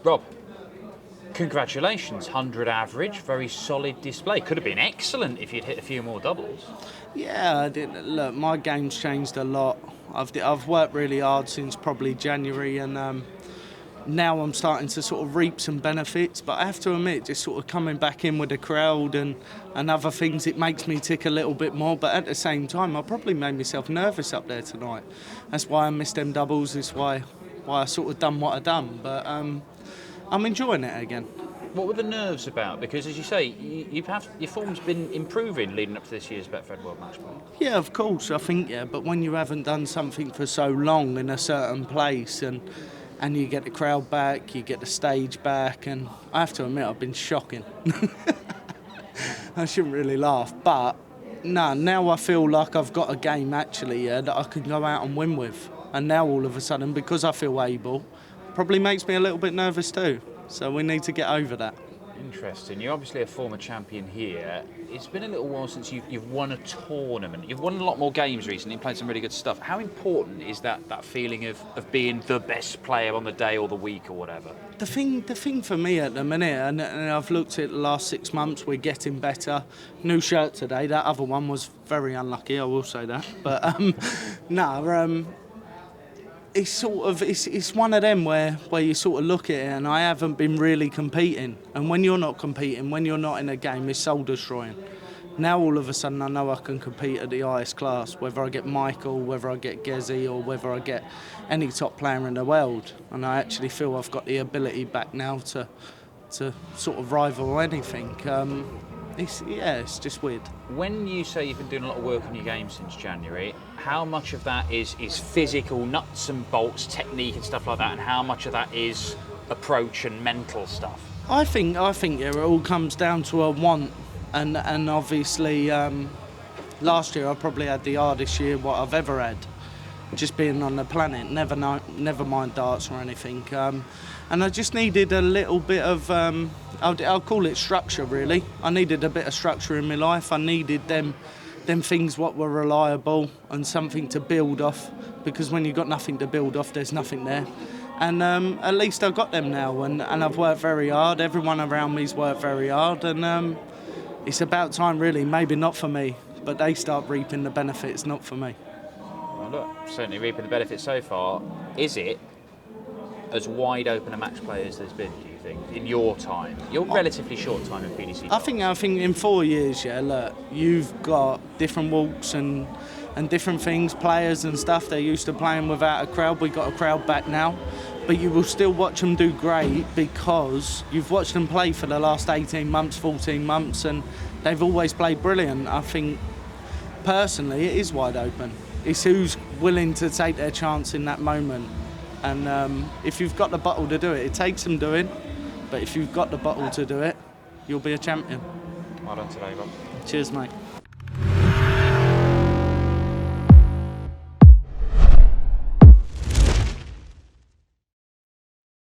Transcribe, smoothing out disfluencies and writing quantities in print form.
Rob, congratulations, 100 average, very solid display. Could have been excellent if you'd hit a few more doubles. Yeah, I didn't. Look, my game's changed a lot. I've worked really hard since probably January, and now I'm starting to sort of reap some benefits. But I have to admit, just sort of coming back in with the crowd and other things, it makes me tick a little bit more. But at the same time, I probably made myself nervous up there tonight. That's why I missed them doubles. That's why I sort of done what I done. But I'm enjoying it again. What were the nerves about? Because, as you say, your form's been improving leading up to this year's Betfred World Match Play. Yeah, of course, I think, yeah. But when you haven't done something for so long in a certain place and you get the crowd back, you get the stage back, and I have to admit, I've been shocking. I shouldn't really laugh, but no, now I feel like I've got a game, actually, that I can go out and win with. And now, all of a sudden, because I feel able, probably makes me a little bit nervous too. So we need to get over that. Interesting. You're obviously a former champion here. It's been a little while since you've won a tournament. You've won a lot more games recently and played some really good stuff. How important is that feeling of being the best player on the day or the week or whatever? The thing for me at the minute, and I've looked at the last 6 months, we're getting better. New shirt today. That other one was very unlucky, I will say that. But it's sort of it's one of them where you sort of look at it, and I haven't been really competing. And when you're not competing, when you're not in a game, it's soul destroying. Now all of a sudden I know I can compete at the highest class, whether I get Michael, whether I get Gezi, or whether I get any top player in the world. And I actually feel I've got the ability back now to sort of rival anything. It's just weird. When you say you've been doing a lot of work on your game since January, how much of that is physical, nuts and bolts, technique and stuff like that, and how much of that is approach and mental stuff? I think it all comes down to a want, and obviously last year I probably had the hardest year what I've ever had, just being on the planet, never mind darts or anything, and I just needed a little bit of I'll call it structure, really. I needed a bit of structure in my life. I needed them things what were reliable and something to build off, because when you've got nothing to build off, there's nothing there. And at least I've got them now, and I've worked very hard. Everyone around me's worked very hard, and it's about time, really. Maybe not for me, but they start reaping the benefits, not for me. Well, look, certainly reaping the benefits so far. Is it as wide open a match play as there's been, do you think, in your time? Your relatively short time in PDC. I think in 4 years, yeah, look, you've got different walks and different things, players and stuff. They're used to playing without a crowd. We've got a crowd back now. But you will still watch them do great because you've watched them play for the last 18 months, 14 months, and they've always played brilliant. I think, personally, it is wide open. It's who's willing to take their chance in that moment. And if you've got the bottle to do it, it takes some doing. But if you've got the bottle to do it, you'll be a champion. Well done today, Rob. Cheers, mate.